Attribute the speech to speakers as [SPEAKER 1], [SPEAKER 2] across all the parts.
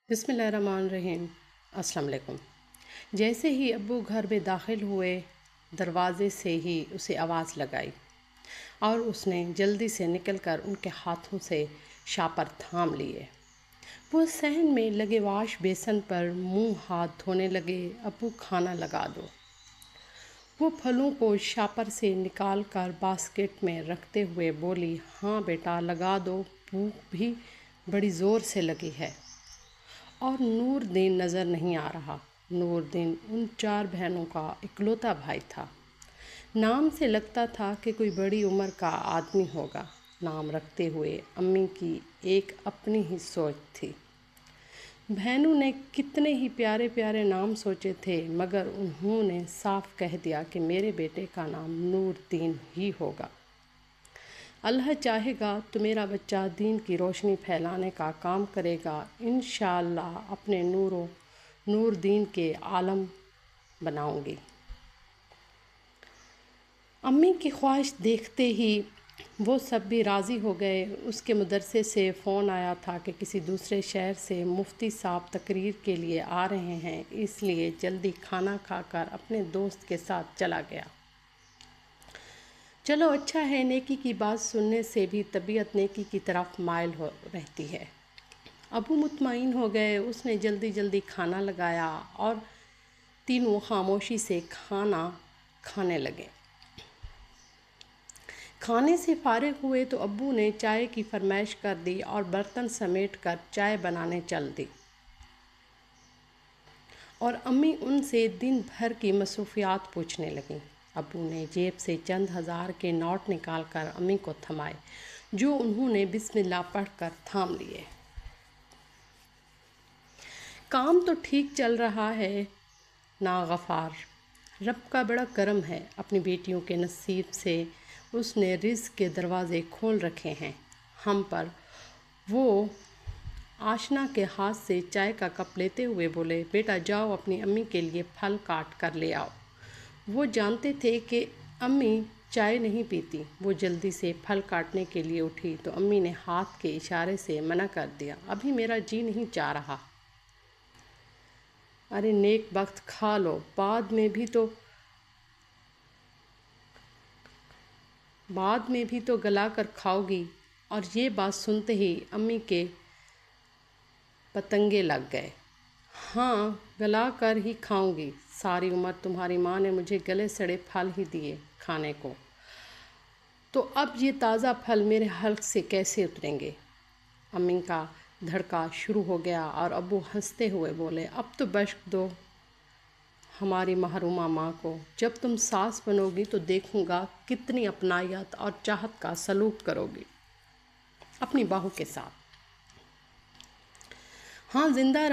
[SPEAKER 1] بسم اللہ الرحمن الرحیم۔ السلام علیکم۔ جیسے ہی ابو گھر میں داخل ہوئے دروازے سے ہی اسے آواز لگائی اور اس نے جلدی سے نکل کر ان کے ہاتھوں سے شاپر تھام لیے۔ وہ صحن میں لگے واش بیسن پر منہ ہاتھ دھونے لگے۔ ابو کھانا لگا دو۔ وہ پھلوں کو شاپر سے نکال کر باسکٹ میں رکھتے ہوئے بولی، ہاں بیٹا لگا دو، بھوک بھی بڑی زور سے لگی ہے۔ اور نور دین نظر نہیں آ رہا۔ نور دین ان 4 بہنوں کا اکلوتا بھائی تھا۔ نام سے لگتا تھا کہ کوئی بڑی عمر کا آدمی ہوگا۔ نام رکھتے ہوئے امی کی ایک اپنی ہی سوچ تھی۔ بہنوں نے کتنے ہی پیارے پیارے نام سوچے تھے، مگر انہوں نے صاف کہہ دیا کہ میرے بیٹے کا نام نور دین ہی ہوگا۔ اللہ چاہے گا تو میرا بچہ دین کی روشنی پھیلانے کا کام کرے گا، انشاءاللہ اپنے نور دین کے عالم بناؤں گی۔ امی کی خواہش دیکھتے ہی وہ سب بھی راضی ہو گئے۔ اس کے مدرسے سے فون آیا تھا کہ کسی دوسرے شہر سے مفتی صاحب تقریر کے لیے آ رہے ہیں، اس لیے جلدی کھانا کھا کر اپنے دوست کے ساتھ چلا گیا۔ چلو اچھا ہے، نیکی کی بات سننے سے بھی طبیعت نیکی کی طرف مائل ہو رہتی ہے۔ ابو مطمئن ہو گئے۔ اس نے جلدی جلدی کھانا لگایا اور تینوں خاموشی سے کھانا کھانے لگے۔ کھانے سے فارغ ہوئے تو ابو نے چائے کی فرمائش کر دی اور برتن سمیٹ کر چائے بنانے چل دی، اور امی ان سے دن بھر کی مصروفیات پوچھنے لگیں۔ ابو نے جیب سے چند ہزار کے نوٹ نکال کر امی کو تھمائے، جو انہوں نے بسم اللہ پڑھ کر تھام لیے۔ کام تو ٹھیک چل رہا ہے ناغفار، رب کا بڑا کرم ہے، اپنی بیٹیوں کے نصیب سے اس نے رزق کے دروازے کھول رکھے ہیں ہم پر۔ وہ آشنا کے ہاتھ سے چائے کا کپ لیتے ہوئے بولے، بیٹا جاؤ اپنی امی کے لیے پھل کاٹ کر لے آؤ۔ وہ جانتے تھے کہ امی چائے نہیں پیتی۔ وہ جلدی سے پھل کاٹنے کے لیے اٹھی تو امی نے ہاتھ کے اشارے سے منع کر دیا، ابھی میرا جی نہیں چاہ رہا۔ ارے نیک بخت کھا لو، بعد میں بھی تو گلا کر کھاؤ گی۔ اور یہ بات سنتے ہی امی کے پتنگے لگ گئے۔ ہاں گلا کر ہی کھاؤں گی، ساری عمر تمہاری ماں نے مجھے گلے سڑے پھل ہی دیے کھانے کو، تو اب یہ تازہ پھل میرے حلق سے کیسے اتریں گے؟ امی کا دھڑکا شروع ہو گیا اور ابو ہنستے ہوئے بولے، اب تو بخش دو ہماری محرومہ ماں کو، جب تم ساس بنو گی تو دیکھوں گا کتنی اپنائیت اور چاہت کا سلوک کرو گی اپنی بہو کے ساتھ۔ ہاں زندہ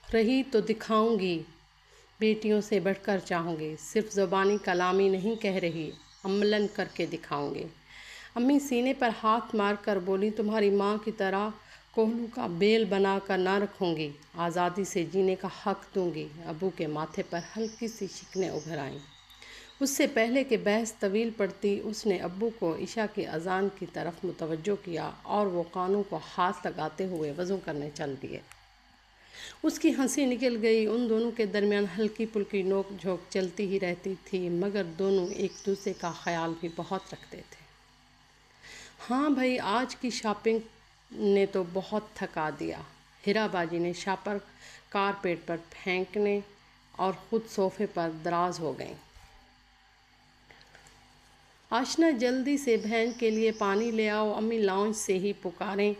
[SPEAKER 1] رہی تو دکھاؤں گی، بیٹیوں سے بڑھ کر چاہوں گی، صرف زبانی کلامی نہیں کہہ رہی، عملاً کر کے دکھاؤں گی۔ امی سینے پر ہاتھ مار کر بولی، تمہاری ماں کی طرح کوہلوں کا بیل بنا کر نہ رکھوں گی، آزادی سے جینے کا حق دوں گی۔ ابو کے ماتھے پر ہلکی سی شکنیں ابھر آئیں۔ اس سے پہلے کہ بحث طویل پڑتی، اس نے ابو کو عشاء کی اذان کی طرف متوجہ کیا اور وہ کانوں کو ہاتھ لگاتے ہوئے وضو کرنے چل دیے۔ اس کی ہنسی نکل گئی۔ ان دونوں کے درمیان ہلکی پھلکی نوک جھونک چلتی ہی رہتی تھی، مگر دونوں ایک دوسرے کا خیال بھی بہت رکھتے تھے۔ ہاں بھائی، آج کی شاپنگ نے تو بہت تھکا دیا۔ ہیرا باجی نے شاپر کارپیٹ پر پھینکنے اور خود صوفے پر دراز ہو گئیں۔ آشنا جلدی سے بہن کے لیے پانی لے آؤ، امی لاؤنج سے ہی پکاریں۔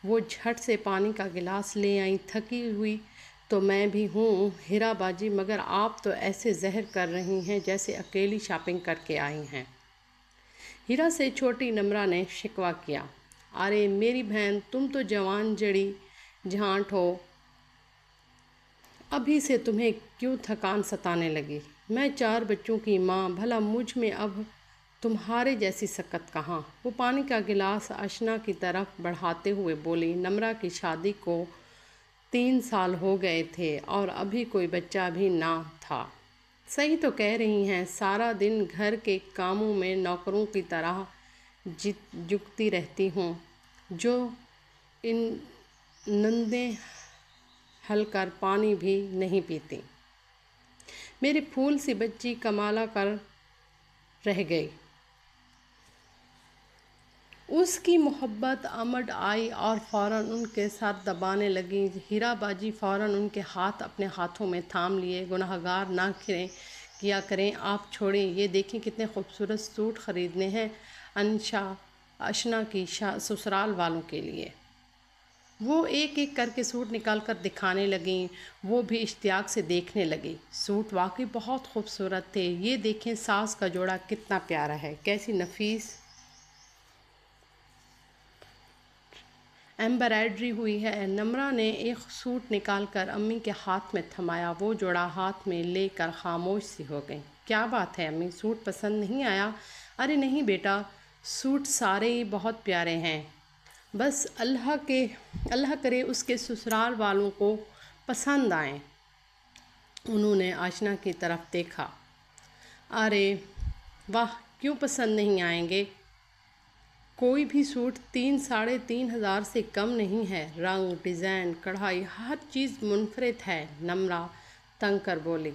[SPEAKER 1] وہ جھٹ سے پانی کا گلاس لے آئیں۔ تھکی ہوئی تو میں بھی ہوں ہیرا باجی، مگر آپ تو ایسے ظاہر کر رہی ہیں جیسے اکیلی شاپنگ کر کے آئی ہیں۔ ہیرا سے چھوٹی نمرہ نے شکوہ کیا، ارے میری بہن، تم تو جوان جڑی جھانٹ ہو، ابھی سے تمہیں کیوں تھکان ستانے لگی؟ میں 4 بچوں کی ماں، بھلا مجھ میں اب تمہارے جیسی سکت کہاں؟ وہ پانی کا گلاس آشنا کی طرف بڑھاتے ہوئے بولی، نمرہ کی شادی کو 3 سال ہو گئے تھے اور ابھی کوئی بچہ بھی نہ تھا۔ صحیح تو کہہ رہی ہیں، سارا دن گھر کے کاموں میں نوکروں کی طرح جھکتی رہتی ہوں، جو ان ننھے ہل کر پانی بھی نہیں پیتی۔ میری پھول سی بچی کمالہ کر رہ گئی۔ اس کی محبت امڈ آئی اور فوراً ان کے سر دبانے لگی۔ ہیرا باجی فوراً ان کے ہاتھ اپنے ہاتھوں میں تھام لیے۔ گنہگار نہ کیا کریں، آپ چھوڑیں، یہ دیکھیں کتنے خوبصورت سوٹ خریدنے ہیں اشنا کی سسرال والوں کے لیے۔ وہ ایک ایک کر کے سوٹ نکال کر دکھانے لگیں۔ وہ بھی اشتیاق سے دیکھنے لگی۔ سوٹ واقعی بہت خوبصورت تھے۔ یہ دیکھیں ساز کا جوڑا کتنا پیارا ہے، کیسی نفیس ایمبرائڈری ہوئی ہے۔ نمرہ نے ایک سوٹ نکال کر امی کے ہاتھ میں تھمایا۔ وہ جوڑا ہاتھ میں لے کر خاموش سی ہو گئی۔ کیا بات ہے امی، سوٹ پسند نہیں آیا؟ ارے نہیں بیٹا، سوٹ سارے ہی بہت پیارے ہیں، بس اللہ کرے اس کے سسرال والوں کو پسند آئیں۔ انہوں نے آشنا کی طرف دیکھا۔ ارے واہ، کیوں پسند نہیں آئیں گے؟ کوئی بھی سوٹ 3,500 سے کم نہیں ہے۔ رنگ، ڈیزائن، کڑھائی، ہر چیز منفرد ہے۔ نمرہ تنگ کر بولی۔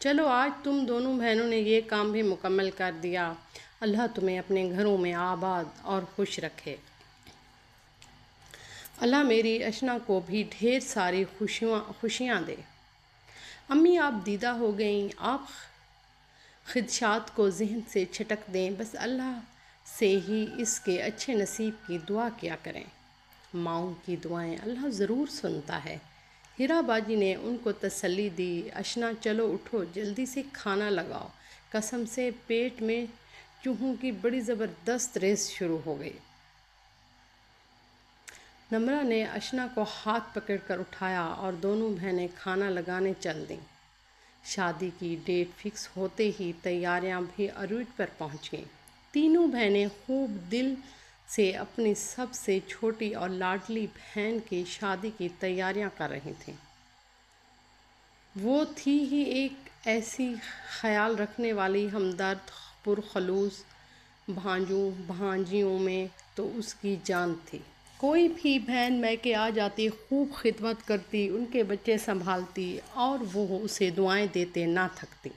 [SPEAKER 1] چلو آج تم دونوں بہنوں نے یہ کام بھی مکمل کر دیا۔ اللہ تمہیں اپنے گھروں میں آباد اور خوش رکھے۔ اللہ میری اشنا کو بھی ڈھیر ساری خوشیاں دے۔ امی آپ دیدہ ہو گئیں، آپ خدشات کو ذہن سے چھٹک دیں، بس اللہ سے ہی اس کے اچھے نصیب کی دعا کیا کریں۔ ماؤں کی دعائیں اللہ ضرور سنتا ہے۔ ہیرا باجی نے ان کو تسلی دی۔ اشنا چلو اٹھو، جلدی سے کھانا لگاؤ، قسم سے پیٹ میں چوہوں کی بڑی زبردست ریس شروع ہو گئی۔ نمرہ نے اشنا کو ہاتھ پکڑ کر اٹھایا اور دونوں بہنیں کھانا لگانے چل دیں۔ شادی کی ڈیٹ فکس ہوتے ہی تیاریاں بھی عروج پر پہنچ گئیں۔ تینوں بہنیں خوب دل سے اپنی سب سے چھوٹی اور لاڈلی بہن کی شادی کی تیاریاں کر رہی تھیں۔ وہ تھی ہی ایک ایسی خیال رکھنے والی ہمدرد پرخلوص، بھانجوں بھانجیوں میں تو اس کی جان تھی۔ کوئی بھی بہن میکے آ جاتی، خوب خدمت کرتی، ان کے بچے سنبھالتی اور وہ اسے دعائیں دیتے نہ تھکتی۔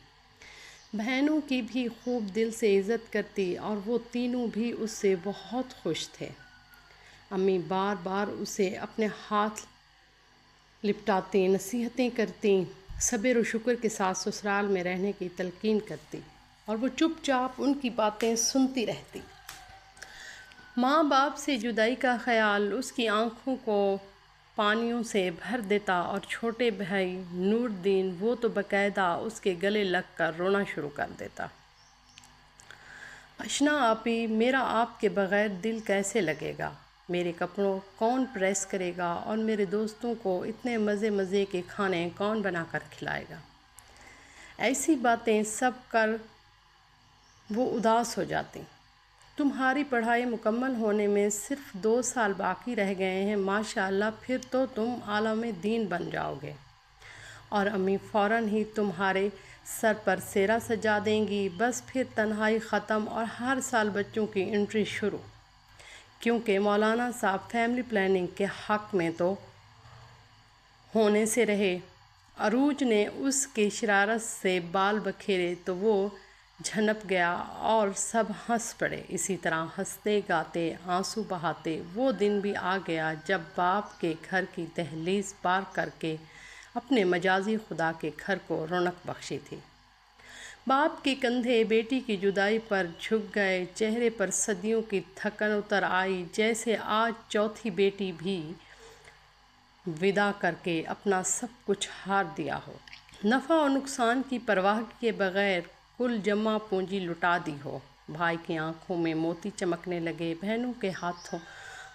[SPEAKER 1] بہنوں کی بھی خوب دل سے عزت کرتی اور وہ تینوں بھی اس سے بہت خوش تھے۔ امی بار بار اسے اپنے ہاتھ لپٹاتی، نصیحتیں کرتی، صبر و شکر کے ساتھ سسرال میں رہنے کی تلقین کرتی اور وہ چپ چاپ ان کی باتیں سنتی رہتی۔ ماں باپ سے جدائی کا خیال اس کی آنکھوں کو پانیوں سے بھر دیتا اور چھوٹے بھائی نور الدین، وہ تو باقاعدہ اس کے گلے لگ کر رونا شروع کر دیتا۔ اشنا آپی، میرا آپ کے بغیر دل کیسے لگے گا؟ میرے کپڑوں کون پریس کرے گا اور میرے دوستوں کو اتنے مزے مزے کے کھانے کون بنا کر کھلائے گا؟ ایسی باتیں سب کر وہ اداس ہو جاتی۔ تمہاری پڑھائی مکمل ہونے میں صرف 2 سال باقی رہ گئے ہیں، ماشاءاللہ، پھر تو تم عالم دین بن جاؤ گے اور امی فوراً ہی تمہارے سر پر سیرا سجا دیں گی۔ بس پھر تنہائی ختم اور ہر سال بچوں کی انٹری شروع، کیونکہ مولانا صاحب فیملی پلاننگ کے حق میں تو ہونے سے رہے۔ عروج نے اس کی شرارت سے بال بکھیرے تو وہ جھنپ گیا اور سب ہنس پڑے۔ اسی طرح ہنستے گاتے آنسو بہاتے وہ دن بھی آ گیا جب باپ کے گھر کی دہلیز پار کر کے اپنے مجازی خدا کے گھر کو رونق بخشی تھی۔ باپ کے کندھے بیٹی کی جدائی پر جھک گئے، چہرے پر صدیوں کی تھکن اتر آئی، جیسے آج چوتھی بیٹی بھی وداع کر کے اپنا سب کچھ ہار دیا ہو، نفع و نقصان کی پرواہ کیے بغیر کل جمع پونجی لٹا دی ہو۔ بھائی کی آنکھوں میں موتی چمکنے لگے، بہنوں کے ہاتھوں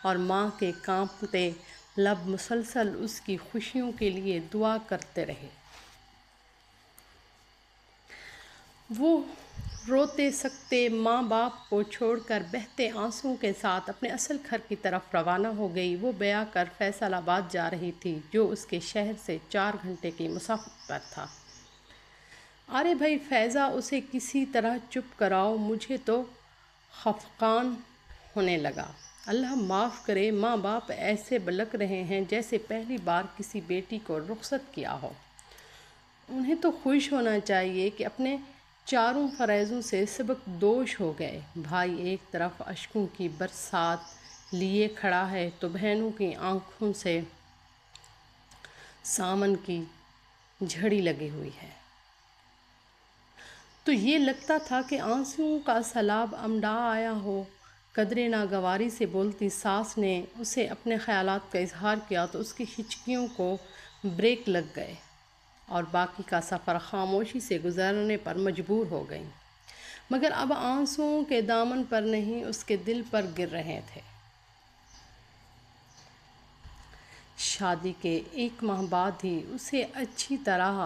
[SPEAKER 1] اور ماں کے کانپتے لب مسلسل اس کی خوشیوں کے لیے دعا کرتے رہے۔ وہ روتے سکتے ماں باپ کو چھوڑ کر بہتے آنسوؤں کے ساتھ اپنے اصل گھر کی طرف روانہ ہو گئی۔ وہ بیاہ کر فیصل آباد جا رہی تھی، جو اس کے شہر سے 4 گھنٹے کی مسافت پر تھا۔ ارے بھائی فیضا، اسے کسی طرح چپ کراؤ، مجھے تو خفقان ہونے لگا۔ اللہ معاف کرے، ماں باپ ایسے بلک رہے ہیں جیسے پہلی بار کسی بیٹی کو رخصت کیا ہو۔ انہیں تو خوش ہونا چاہیے کہ اپنے چاروں فرائضوں سے سبق دوش ہو گئے۔ بھائی ایک طرف اشکوں کی برسات لیے کھڑا ہے تو بہنوں کی آنکھوں سے ساون کی جھڑی لگی ہوئی ہے۔ تو یہ لگتا تھا کہ آنسوؤں کا سیلاب امڈا آیا ہو۔ قدرے ناگواری سے بولتی ساس نے اسے اپنے خیالات کا اظہار کیا تو اس کی ہچکیوں کو بریک لگ گئے اور باقی کا سفر خاموشی سے گزارنے پر مجبور ہو گئیں، مگر اب آنسوؤں کے دامن پر نہیں، اس کے دل پر گر رہے تھے۔ شادی کے 1 ماہ بعد ہی اسے اچھی طرح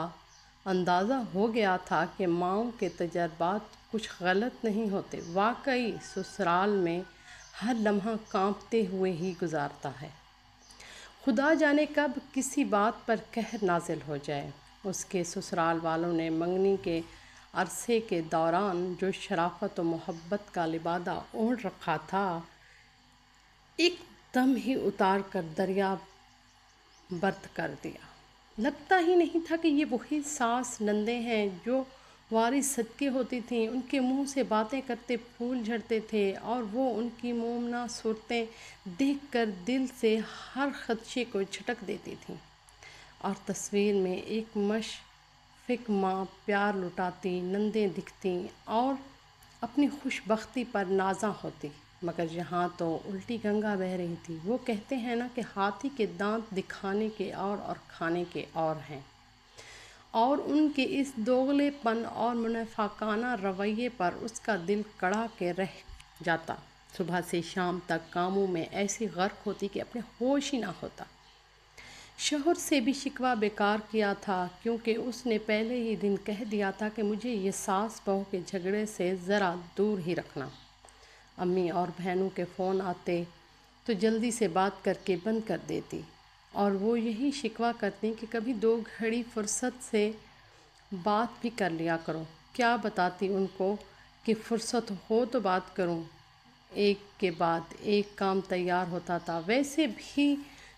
[SPEAKER 1] اندازہ ہو گیا تھا کہ ماؤں کے تجربات کچھ غلط نہیں ہوتے۔ واقعی سسرال میں ہر لمحہ کانپتے ہوئے ہی گزارتا ہے۔ خدا جانے کب کسی بات پر قہر نازل ہو جائے۔ اس کے سسرال والوں نے منگنی کے عرصے کے دوران جو شرافت و محبت کا لبادہ اوڑھ رکھا تھا، ایک دم ہی اتار کر دریا برد کر دیا۔ لگتا ہی نہیں تھا کہ یہ وہی ساس نندیں ہیں جو وارث صدقے ہوتی تھیں۔ ان کے منہ سے باتیں کرتے پھول جھڑتے تھے اور وہ ان کی مومنہ صورتیں دیکھ کر دل سے ہر خدشے کو جھٹک دیتی تھیں، اور تصویر میں ایک مشفق ماں پیار لٹاتی نندیں دکھتیں اور اپنی خوش بختی پر نازاں ہوتی، مگر یہاں تو الٹی گنگا بہہ رہی تھی۔ وہ کہتے ہیں نا کہ ہاتھی کے دانت دکھانے کے اور کھانے کے اور ہیں، اور ان کے اس دوغلے پن اور منافقانہ رویے پر اس کا دل کڑا کے رہ جاتا۔ صبح سے شام تک کاموں میں ایسی غرق ہوتی کہ اپنے ہوش ہی نہ ہوتا۔ شوہر سے بھی شکوہ بیکار کیا تھا، کیونکہ اس نے پہلے ہی دن کہہ دیا تھا کہ مجھے یہ ساس بہو کے جھگڑے سے ذرا دور ہی رکھنا۔ امی اور بہنوں کے فون آتے تو جلدی سے بات کر کے بند کر دیتی، اور وہ یہی شکوہ کرتی کہ کبھی 2 گھڑی فرصت سے بات بھی کر لیا کرو۔ کیا بتاتی ان کو کہ فرصت ہو تو بات کروں۔ ایک کے بعد ایک کام تیار ہوتا تھا۔ ویسے بھی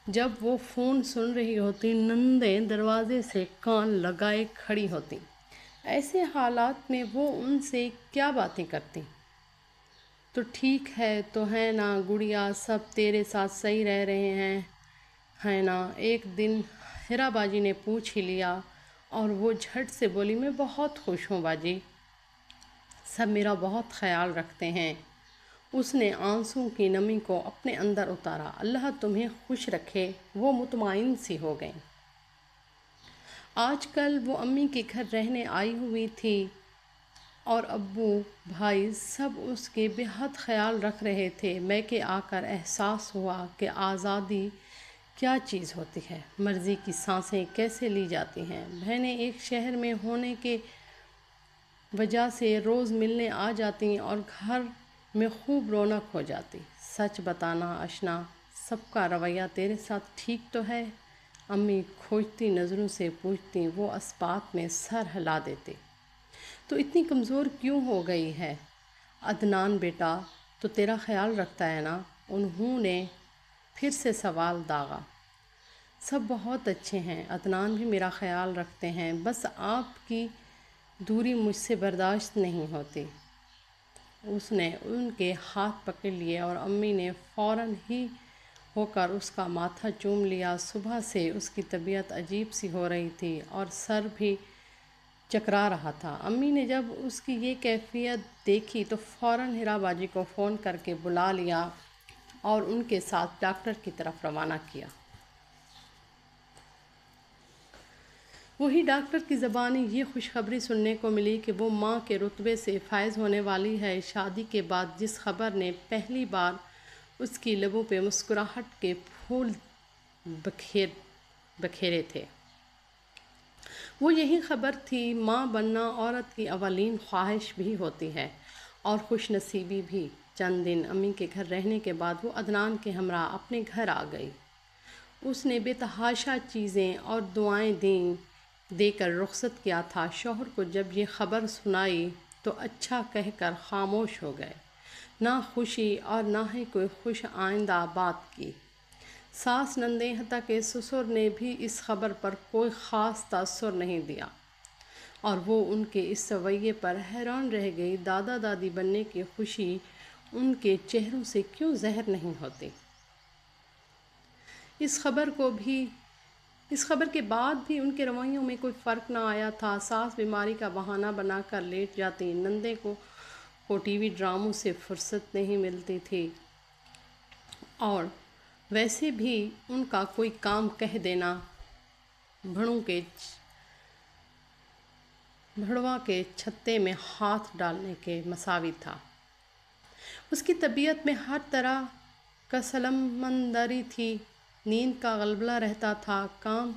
[SPEAKER 1] جب وہ فون سن رہی ہوتی، نندیں دروازے سے کان لگائے کھڑی ہوتی۔ ایسے حالات میں وہ ان سے کیا باتیں کرتی؟ تو ٹھیک ہے تو ہے نا گڑیا، سب تیرے ساتھ صحیح رہ رہے ہیں، ہے نا؟ ایک دن ہیرا باجی نے پوچھ ہی لیا اور وہ جھٹ سے بولی، میں بہت خوش ہوں باجی، سب میرا بہت خیال رکھتے ہیں۔ اس نے آنسوں کی نمی کو اپنے اندر اتارا۔ اللہ تمہیں خوش رکھے۔ وہ مطمئن سی ہو گئیں۔ آج کل وہ امی کے گھر رہنے آئی ہوئی تھی اور ابو بھائی سب اس کے بے حد خیال رکھ رہے تھے۔ میکے آ کر احساس ہوا کہ آزادی کیا چیز ہوتی ہے، مرضی کی سانسیں کیسے لی جاتی ہیں۔ بہنیں ایک شہر میں ہونے کے وجہ سے روز ملنے آ جاتی اور گھر میں خوب رونق ہو جاتی۔ سچ بتانا اشنا، سب کا رویہ تیرے ساتھ ٹھیک تو ہے؟ امی کھوجتی نظروں سے پوچھتی، وہ اسبات میں سر ہلا دیتے۔ تو اتنی کمزور کیوں ہو گئی ہے؟ عدنان بیٹا تو تیرا خیال رکھتا ہے نا؟ انہوں نے پھر سے سوال داغا۔ سب بہت اچھے ہیں، عدنان بھی میرا خیال رکھتے ہیں، بس آپ کی دوری مجھ سے برداشت نہیں ہوتی۔ اس نے ان کے ہاتھ پکڑ لیے اور امی نے فوراً ہی ہو کر اس کا ماتھا چوم لیا۔ صبح سے اس کی طبیعت عجیب سی ہو رہی تھی اور سر بھی چکرا رہا تھا۔ امی نے جب اس کی یہ کیفیت دیکھی تو فوراً ہیرا باجی کو فون کر کے بلا لیا اور ان کے ساتھ ڈاکٹر کی طرف روانہ کیا۔ وہی ڈاکٹر کی زبانی یہ خوشخبری سننے کو ملی کہ وہ ماں کے رتبے سے فائز ہونے والی ہے۔ شادی کے بعد جس خبر نے پہلی بار اس کی لبوں پہ مسکراہٹ کے پھول بکھیرے تھے، وہ یہی خبر تھی۔ ماں بننا عورت کی اولین خواہش بھی ہوتی ہے اور خوش نصیبی بھی۔ چند دن امی کے گھر رہنے کے بعد وہ عدنان کے ہمراہ اپنے گھر آ گئی۔ اس نے بے تحاشا چیزیں اور دعائیں دے کر رخصت کیا تھا۔ شوہر کو جب یہ خبر سنائی تو اچھا کہہ کر خاموش ہو گئے۔ نہ خوشی اور نہ ہی کوئی خوش آئندہ بات کی۔ ساس نندیں حتیٰ کہ سسر نے بھی اس خبر پر کوئی خاص تاثر نہیں دیا اور وہ ان کے اس رویے پر حیران رہ گئی۔ دادا دادی بننے کی خوشی ان کے چہروں سے کیوں ظاہر نہیں ہوتی؟ اس خبر کے بعد بھی ان کے رویوں میں کوئی فرق نہ آیا تھا۔ ساس بیماری کا بہانہ بنا کر لیٹ جاتی، نندے کو ٹی وی ڈراموں سے فرصت نہیں ملتی تھی، اور ویسے بھی ان کا کوئی کام کہہ دینا بھڑوا کے چھتے میں ہاتھ ڈالنے کے مساوی تھا۔ اس کی طبیعت میں ہر طرح کا سمندری تھی، نیند کا غلبہ رہتا تھا، کام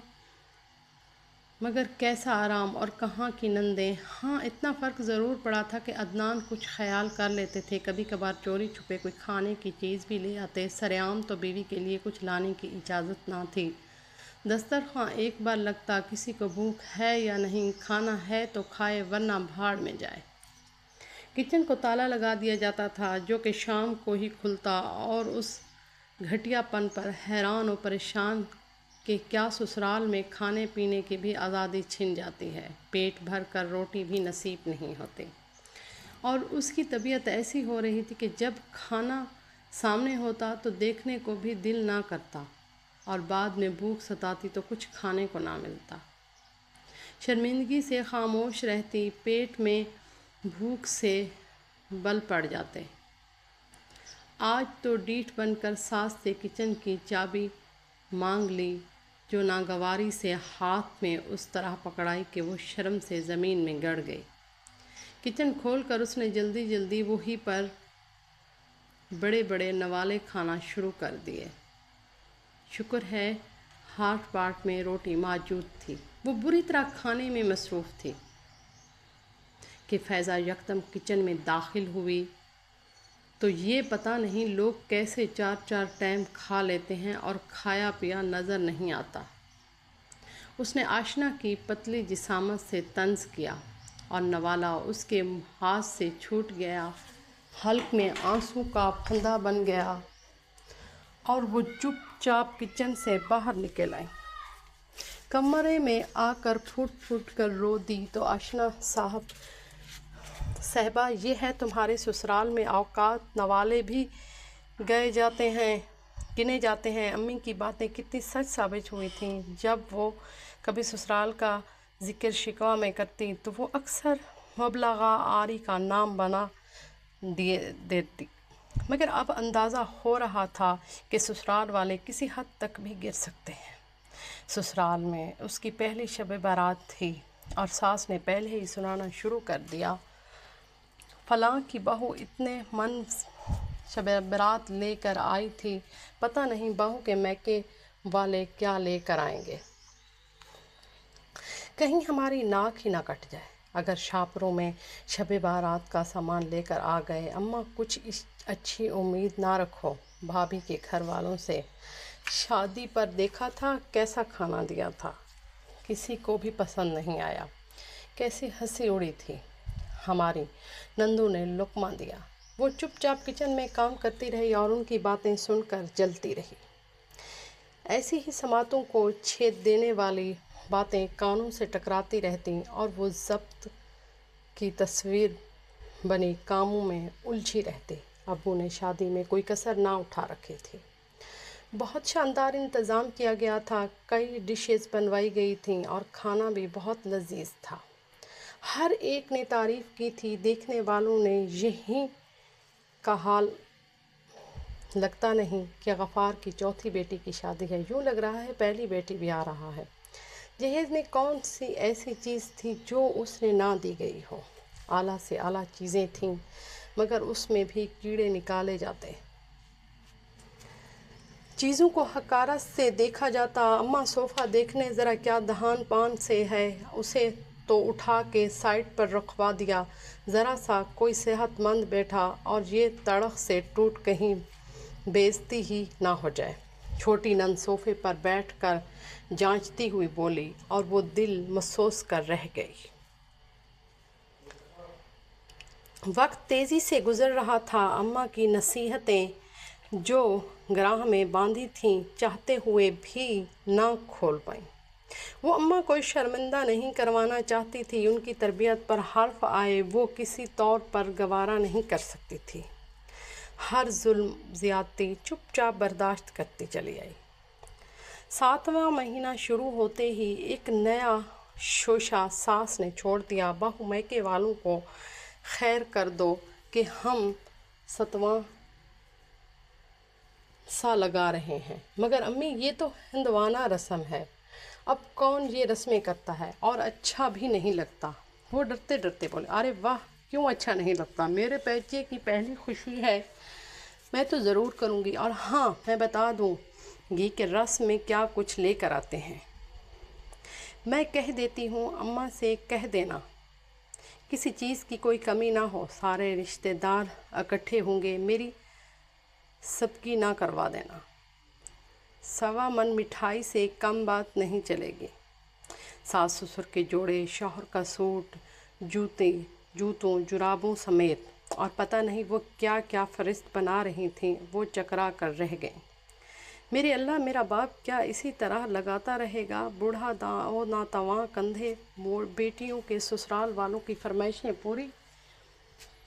[SPEAKER 1] مگر کیسا آرام، اور کہاں کی نندیں۔ ہاں، اتنا فرق ضرور پڑا تھا کہ عدنان کچھ خیال کر لیتے تھے، کبھی کبھار چوری چھپے کوئی کھانے کی چیز بھی لے آتے، سرعام تو بیوی کے لیے کچھ لانے کی اجازت نہ تھی۔ دسترخواں ایک بار لگتا، کسی کو بھوک ہے یا نہیں، کھانا ہے تو کھائے ورنہ بھاڑ میں جائے۔ کچن کو تالا لگا دیا جاتا تھا جو کہ شام کو ہی کھلتا، اور اس گھٹیا پن پر حیران و پریشان کہ کیا سسرال میں کھانے پینے کی بھی آزادی چھن جاتی ہے، پیٹ بھر کر روٹی بھی نصیب نہیں ہوتی۔ اور اس کی طبیعت ایسی ہو رہی تھی کہ جب کھانا سامنے ہوتا تو دیکھنے کو بھی دل نہ کرتا، اور بعد میں بھوک ستاتی تو کچھ کھانے کو نہ ملتا۔ شرمندگی سے خاموش رہتی، پیٹ میں بھوک سے بل پڑ جاتے۔ آج تو ڈیٹھ بن کر ساس سے کچن کی چابی مانگ لی، جو ناگواری سے ہاتھ میں اس طرح پکڑائی کہ وہ شرم سے زمین میں گڑ گئی۔ کچن کھول کر اس نے جلدی جلدی وہی پر بڑے بڑے نوالے کھانا شروع کر دیے۔ شکر ہے ہاٹ پاٹ میں روٹی موجود تھی۔ وہ بری طرح کھانے میں مصروف تھی کہ فیضا یکدم کچن میں داخل ہوئی تو یہ پتہ نہیں لوگ کیسے 4 ٹائم کھا لیتے ہیں اور کھایا پیا نظر نہیں آتا۔ اس نے آشنا کی پتلی جسامت سے طنز کیا اور نوالا اس کے ہاتھ سے چھوٹ گیا، حلق میں آنسو کا پھندا بن گیا اور وہ چپ چاپ کچن سے باہر نکل آئی۔ کمرے میں آ کر پھوٹ پھوٹ کر رو دی تو آشنا صاحبہ، یہ ہے تمہارے سسرال میں اوقات نوالے بھی گنے جاتے ہیں۔ امی کی باتیں کتنی سچ ثابت ہوئی تھیں۔ جب وہ کبھی سسرال کا ذکر شکوہ میں کرتی تو وہ اکثر مبالغہ آری کا نام بنا دیتی، مگر اب اندازہ ہو رہا تھا کہ سسرال والے کسی حد تک بھی گر سکتے ہیں۔ سسرال میں اس کی پہلی شب بارات تھی اور ساس نے پہلے ہی سنانا شروع کر دیا، فلاں کی بہو اتنے من شب بارات لے کر آئی تھی، پتہ نہیں بہو کے میکے والے کیا لے کر آئیں گے، کہیں ہماری ناک ہی نہ کٹ جائے اگر شاپروں میں شب بارات کا سامان لے کر آ گئے۔ اماں کچھ اچھی امید نہ رکھو بھابھی کے گھر والوں سے، شادی پر دیکھا تھا کیسا کھانا دیا تھا، کسی کو بھی پسند نہیں آیا، کیسی ہنسی اڑی تھی۔ ہماری نندو نے لقمہ دیا، وہ چپ چاپ کچن میں کام کرتی رہی اور ان کی باتیں سن کر جلتی رہی۔ ایسی ہی سماعتوں کو چھید دینے والی باتیں کانوں سے ٹکراتی رہتیں اور وہ ضبط کی تصویر بنی کاموں میں الجھی رہتی۔ ابو نے شادی میں کوئی کسر نہ اٹھا رکھی تھی، بہت شاندار انتظام کیا گیا تھا، کئی ڈشز بنوائی گئی تھیں اور کھانا بھی بہت لذیذ تھا۔ ہر ایک نے تعریف کی تھی، دیکھنے والوں نے یہی کا حال لگتا نہیں کہ غفار کی چوتھی بیٹی کی شادی ہے، یوں لگ رہا ہے پہلی بیٹی بھی آ رہا ہے۔ جہیز میں کون سی ایسی چیز تھی جو اس نے نہ دی گئی ہو؟ اعلیٰ سے اعلیٰ چیزیں تھیں مگر اس میں بھی کیڑے نکالے جاتے، چیزوں کو حقارت سے دیکھا جاتا۔ اماں صوفہ دیکھنے ذرا کیا دہان پان سے ہے، اسے تو اٹھا کے سائڈ پر رکھوا دیا، ذرا سا کوئی صحت مند بیٹھا اور یہ تڑخ سے ٹوٹ کہیں بے عزتی ہی نہ ہو جائے۔ چھوٹی نند صوفے پر بیٹھ کر جانچتی ہوئی بولی اور وہ دل محسوس کر رہ گئی۔ وقت تیزی سے گزر رہا تھا۔ اماں کی نصیحتیں جو گراہ میں باندھی تھیں چاہتے ہوئے بھی نہ کھول پائیں۔ وہ اماں کو شرمندہ نہیں کروانا چاہتی تھی، ان کی تربیت پر حرف آئے وہ کسی طور پر گوارا نہیں کر سکتی تھی۔ ہر ظلم زیادتی چپ چاپ برداشت کرتی چلی آئی۔ 7واں مہینہ شروع ہوتے ہی ایک نیا شوشہ ساس نے چھوڑ دیا۔ بہو میکے والوں کو خیر کر دو کہ ہم 7واں سا لگا رہے ہیں۔ مگر امی یہ تو ہندوانہ رسم ہے، اب کون یہ رسمیں کرتا ہے، اور اچھا بھی نہیں لگتا۔ وہ ڈرتے ڈرتے بولے، ارے واہ، کیوں اچھا نہیں لگتا؟ میرے بچے کی پہلی خوشی ہے، میں تو ضرور کروں گی۔ اور ہاں، میں بتا دوں گی کہ رسم میں کیا کچھ لے کر آتے ہیں۔ میں کہہ دیتی ہوں، اماں سے کہہ دینا کسی چیز کی کوئی کمی نہ ہو، سارے رشتے دار اکٹھے ہوں گے، میری سب کی نہ کروا دینا۔ 1.25 من مٹھائی سے کم بات نہیں چلے گی۔ ساس سسر کے جوڑے، شوہر کا سوٹ، جوتوں جرابوں سمیت، اور پتہ نہیں وہ کیا کیا فہرست بنا رہی تھیں، وہ چکرا کر رہ گئیں۔ میرے اللہ، میرا باپ کیا اسی طرح لگاتا رہے گا؟ بوڑھا داؤ ناتواں کندھے موڑ بیٹیوں کے سسرال والوں کی فرمائشیں پوری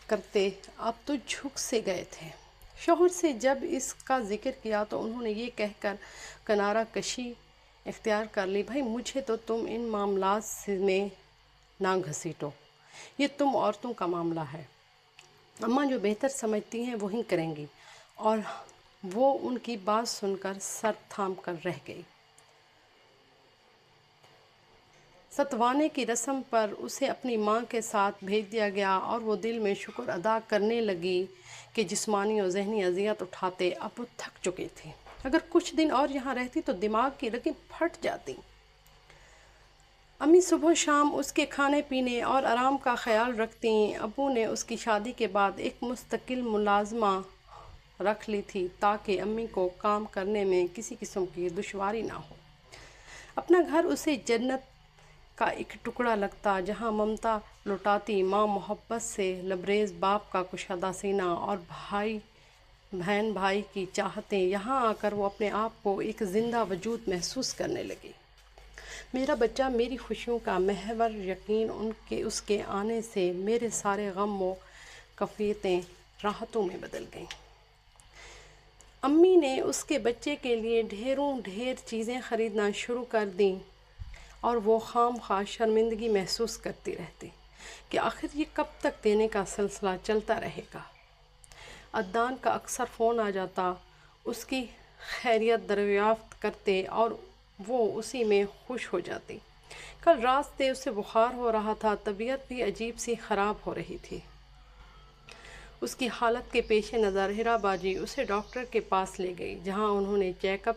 [SPEAKER 1] کرتے اب تو جھک سے گئے تھے۔ شوہر سے جب اس کا ذکر کیا تو انہوں نے یہ کہہ کر کنارہ کشی اختیار کر لی، بھائی مجھے تو تم ان معاملات میں نہ گھسیٹو، یہ تم عورتوں کا معاملہ ہے۔ اماں جو بہتر سمجھتی ہیں وہی کریں گی۔ اور وہ ان کی بات سن کر سر تھام کر رہ گئی۔ ستوانے کی رسم پر اسے اپنی ماں کے ساتھ بھیج دیا گیا اور وہ دل میں شکر ادا کرنے لگی کہ جسمانی اور ذہنی اذیت اٹھاتے اب وہ تھک چکی تھی۔ اگر کچھ دن اور یہاں رہتی تو دماغ کی رگیں پھٹ جاتی۔ امی صبح شام اس کے کھانے پینے اور آرام کا خیال رکھتی۔ ابو نے اس کی شادی کے بعد ایک مستقل ملازمہ رکھ لی تھی تاکہ امی کو کام کرنے میں کسی قسم کی دشواری نہ ہو۔ اپنا گھر اسے جنت کا ایک ٹکڑا لگتا، جہاں ممتا لٹاتی ماں محبت سے لبریز باپ کا کشادہ سینہ اور بہن بھائی کی چاہتیں، یہاں آ کر وہ اپنے آپ کو ایک زندہ وجود محسوس کرنے لگی۔ میرا بچہ میری خوشیوں کا محور، یقین اس کے آنے سے میرے سارے غم و کفیتیں راحتوں میں بدل گئیں۔ امی نے اس کے بچے کے لیے ڈھیر چیزیں خریدنا شروع کر دیں اور وہ خام خواہ شرمندگی محسوس کرتی رہتی کہ آخر یہ کب تک دینے کا سلسلہ چلتا رہے گا۔ عدنان کا اکثر فون آ جاتا، اس کی خیریت دریافت کرتے اور وہ اسی میں خوش ہو جاتی۔ کل رات سے اسے بخار ہو رہا تھا، طبیعت بھی عجیب سی خراب ہو رہی تھی۔ اس کی حالت کے پیش نظر ہیرا باجی اسے ڈاکٹر کے پاس لے گئی، جہاں انہوں نے چیک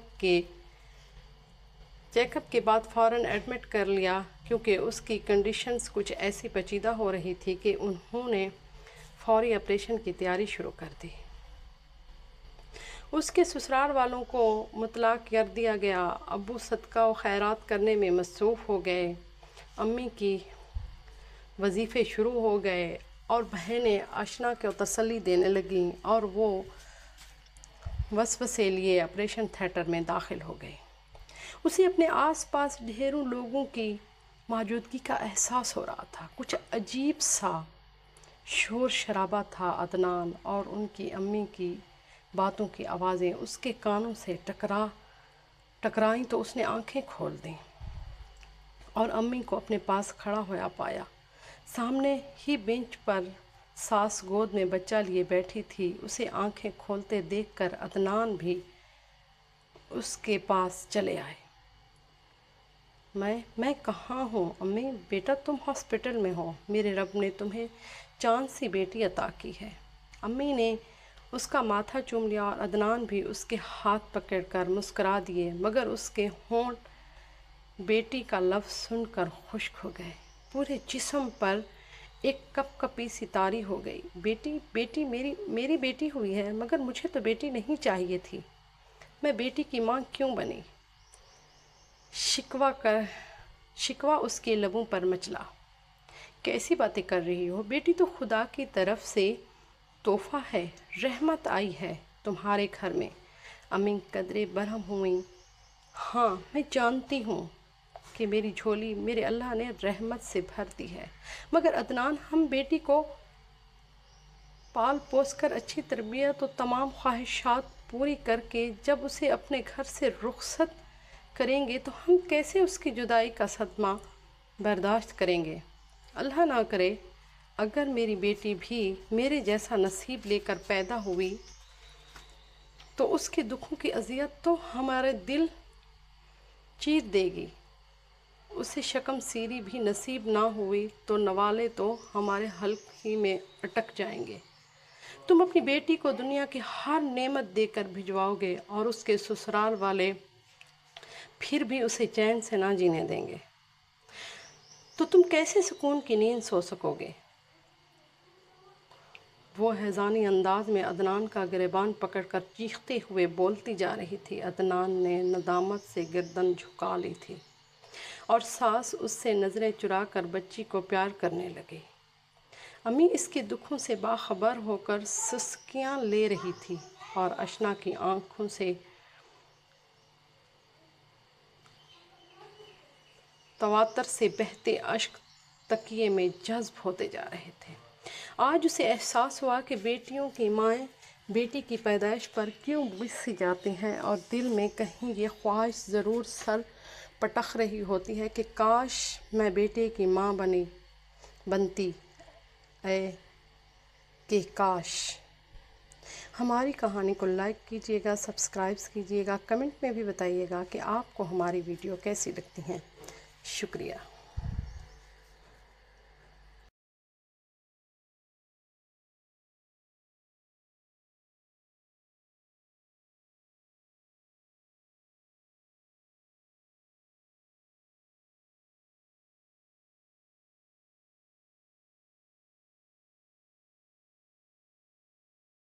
[SPEAKER 1] اپ کے بعد فوراً ایڈمٹ کر لیا، کیونکہ اس کی کنڈیشنز کچھ ایسی پیچیدہ ہو رہی تھی کہ انہوں نے فوری آپریشن کی تیاری شروع کر دی۔ اس کے سسرال والوں کو مطلع کر دیا گیا۔ ابو صدقہ و خیرات کرنے میں مصروف ہو گئے، امی کی وظیفے شروع ہو گئے اور بہنیں آشنا کو تسلی دینے لگیں اور وہ وسوسے لیے آپریشن تھیٹر میں داخل ہو گئی۔ اسے اپنے آس پاس ڈھیروں لوگوں کی موجودگی کا احساس ہو رہا تھا۔ کچھ عجیب سا شور شرابہ تھا۔ عدنان اور ان کی امی کی باتوں کی آوازیں اس کے کانوں سے ٹکرائیں تو اس نے آنکھیں کھول دیں اور امی کو اپنے پاس کھڑا ہوا پایا۔ سامنے ہی بینچ پر ساس گود میں بچہ لیے بیٹھی تھی۔ اسے آنکھیں کھولتے دیکھ کر عدنان بھی اس کے پاس چلے آئے۔ میں کہاں ہوں امی؟ بیٹا تم ہاسپٹل میں ہو، میرے رب نے تمہیں چاند سی بیٹی عطا کی ہے۔ امی نے اس کا ماتھا چوم لیا اور عدنان بھی اس کے ہاتھ پکڑ کر مسکرا دیے، مگر اس کے ہونٹ بیٹی کا لفظ سن کر خشک ہو گئے۔ پورے جسم پر ایک کپ کپی سی طاری ہو گئی۔ بیٹی میری بیٹی ہوئی ہے، مگر مجھے تو بیٹی نہیں چاہیے تھی، میں بیٹی کی ماں کیوں بنی؟ شکوہ اس کے لبوں پر مچلا۔ کیسی باتیں کر رہی ہو؟ بیٹی تو خدا کی طرف سے تحفہ ہے، رحمت آئی ہے تمہارے گھر میں۔ امی قدرے برہم ہوئیں۔ ہاں میں جانتی ہوں کہ میری جھولی میرے اللہ نے رحمت سے بھر دی ہے، مگر عدنان، ہم بیٹی کو پال پوس کر اچھی تربیت و تمام خواہشات پوری کر کے جب اسے اپنے گھر سے رخصت کریں گے تو ہم کیسے اس کی جدائی کا صدمہ برداشت کریں گے؟ اللہ نہ کرے اگر میری بیٹی بھی میرے جیسا نصیب لے کر پیدا ہوئی تو اس کے دکھوں کی اذیت تو ہمارے دل چیر دے گی۔ اسے شکم سیری بھی نصیب نہ ہوئی تو نوالے تو ہمارے حلق ہی میں اٹک جائیں گے۔ تم اپنی بیٹی کو دنیا کی ہر نعمت دے کر بھجواؤ گے اور اس کے سسرال والے پھر بھی اسے چین سے نہ جینے دیں گے، تو تم کیسے سکون کی نیند سو سکو گے؟ وہ حیضانی انداز میں عدنان کا گریبان پکڑ کر چیختے ہوئے بولتی جا رہی تھی۔ عدنان نے ندامت سے گردن جھکا لی تھی اور ساس اس سے نظریں چرا کر بچی کو پیار کرنے لگی۔ امی اس کے دکھوں سے باخبر ہو کر سسکیاں لے رہی تھی اور اشنا کی آنکھوں سے تواتر سے بہتے اشک تکیے میں جذب ہوتے جا رہے تھے۔ آج اسے احساس ہوا کہ بیٹیوں کی مائیں بیٹی کی پیدائش پر کیوں بس جاتی ہیں اور دل میں کہیں یہ خواہش ضرور سر پٹک رہی ہوتی ہے کہ کاش میں بیٹے کی ماں بنتی، اے کہ کاش۔ ہماری کہانی کو لائک کیجیے گا، سبسکرائب کیجیے گا، کمنٹ میں بھی بتائیے گا کہ آپ کو ہماری ویڈیو کیسی لگتی ہیں۔ شکریہ۔